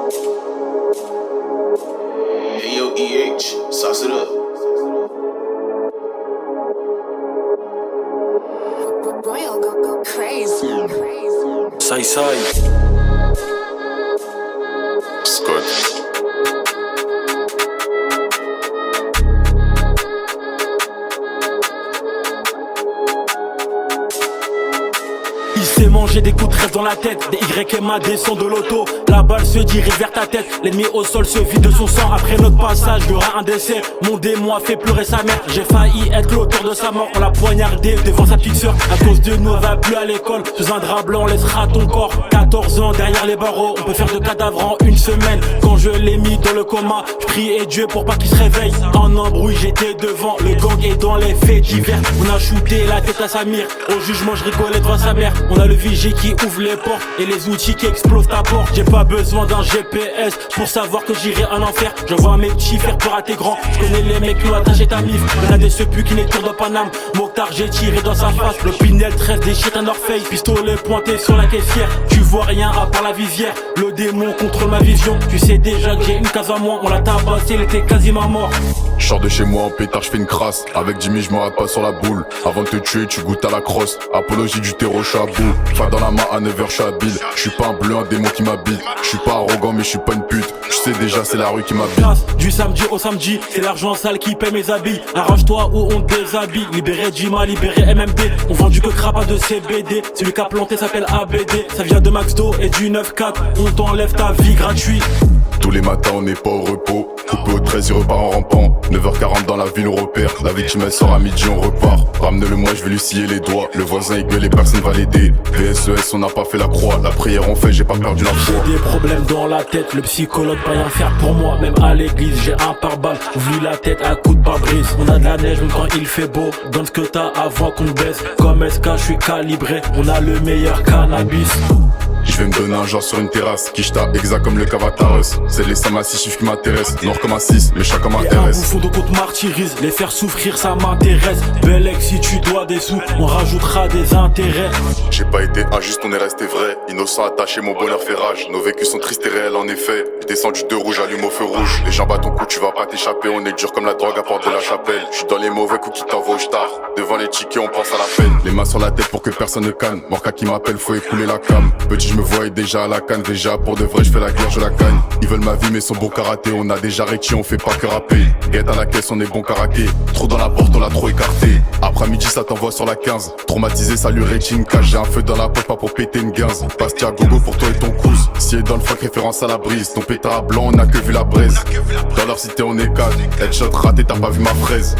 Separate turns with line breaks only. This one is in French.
Hey yo, sauce it up.
Royal go crazy.
Sai Sai
Scott.
Il s'est mangé des coups de trèfle dans la tête. Des YMA descend de l'auto. La balle se dirige vers ta tête. L'ennemi au sol se vide de son sang. Après notre passage, il y aura un décès. Mon démon a fait pleurer sa mère. J'ai failli être l'auteur de sa mort. On l'a poignardé devant sa petite sœur. À cause de nous, on va plus à l'école. Sous un drap blanc, on laissera ton corps. 14 ans derrière les barreaux. On peut faire de cadavres en une semaine. Quand je l'ai mis dans le coma, je priais Dieu pour pas qu'il se réveille. En embrouille, j'étais devant. Le gang est dans les faits divers. On a shooté la tête à Samir. Au jugement, je rigolais devant sa mère. On a le vigile qui ouvre les portes et les outils qui explosent ta porte. J'ai pas besoin d'un GPS pour savoir que j'irai en enfer. Je vois mes petits faire peur à tes grands. Je connais les mecs qui ont attaché ta mif. Y'en a des sepu qui n'étourdent de Paname. Mokhtar, j'ai tiré dans sa face. Le Pinel 13 déchire un orfeille. Pistolet pointé sur la caissière. Tu vois rien à part la visière. Le démon contrôle ma vision. Tu sais déjà que j'ai une case à moi. On l'a tabassé, il était quasiment mort.
Je sors de chez moi en pétard, je fais une crasse. Avec Jimmy, je me rate pas sur la boule. Avant de te tuer, tu goûtes à la crosse. Apologie du terreau, je suis à bout. Fa dans la main à 9h, je suis habile. Je suis pas un bleu, un démon qui m'habite. Je suis pas arrogant, mais je suis pas une pute. Je sais déjà, c'est la rue qui m'habite.
Du samedi au samedi, c'est l'argent sale qui paie mes habits. Arrache-toi ou on te déshabille. Libéré Jima, libéré MMD. On vend du que crapa de CBD. Celui qui a planté s'appelle ABD. Ça vient de Maxdo et du 9-4. On t'enlève ta vie gratuit.
Tous les matins, on n'est pas au repos. Coupé au 13, il repart en rampant. 9h40 dans la ville, on repère. La victime, elle sort à midi, on repart. Ramenez-le moi, je vais lui scier les doigts. Le voisin, il gueule et personne va l'aider. VSES, on n'a pas fait la croix. La prière, on fait, j'ai pas perdu la foi.
J'ai des problèmes dans la tête. Le psychologue peut rien faire pour moi. Même à l'église, j'ai un pare-balles. Ouvre la tête à coups de pare-brise. On a de la neige, même quand il fait beau. Donne ce que t'as avant qu'on baisse. Comme SK, je suis calibré. On a le meilleur cannabis.
Je vais me donner un genre sur une terrasse. Kishta, exact comme le Cavatarus. C'est les Sam massifs qui m'intéressent. Noir comme un 6, les chats comme un
Et un
terrestre.
bouffon de compte martyrise. Les faire souffrir, ça m'intéresse. Bel ex, si tu dois des sous, on rajoutera des intérêts.
J'ai pas été injuste, on est resté vrai. Innocent attaché, mon bonheur fait rage. Nos vécus sont tristes et réels en effet. Je descends du 2 rouge, allume au feu rouge. Les jambes à ton cou, tu vas pas t'échapper. On est dur comme la drogue à porte de la chapelle. Je suis dans les mauvais coups qui t'envoient au star. Devant les tickets, on pense à la peine. Les mains sur la tête pour que personne ne canne. Morka qui m'appelle, faut écouler la cam. Petit, je me vois déjà à la canne. Déjà pour de vrai, je fais la guerre, je la gagne. Ils veulent ma vie, mais son bon karaté. On a déjà réti, on fait pas que rapper. Guette à la caisse, on est bon karaké. Trop dans la porte, on l'a trop écarté. Après midi, ça t'envoie sur la 15. Traumatisé, ça lui rétine une cage. J'ai un feu dans la poche, pas pour péter une guinze. Bastia gogo pour toi et ton cousin. Si est dans le fuck, référence à la brise. Ton pétard blanc, on a que vu la braise. Dans leur cité, on est 4. Headshot raté, t'as pas vu ma fraise.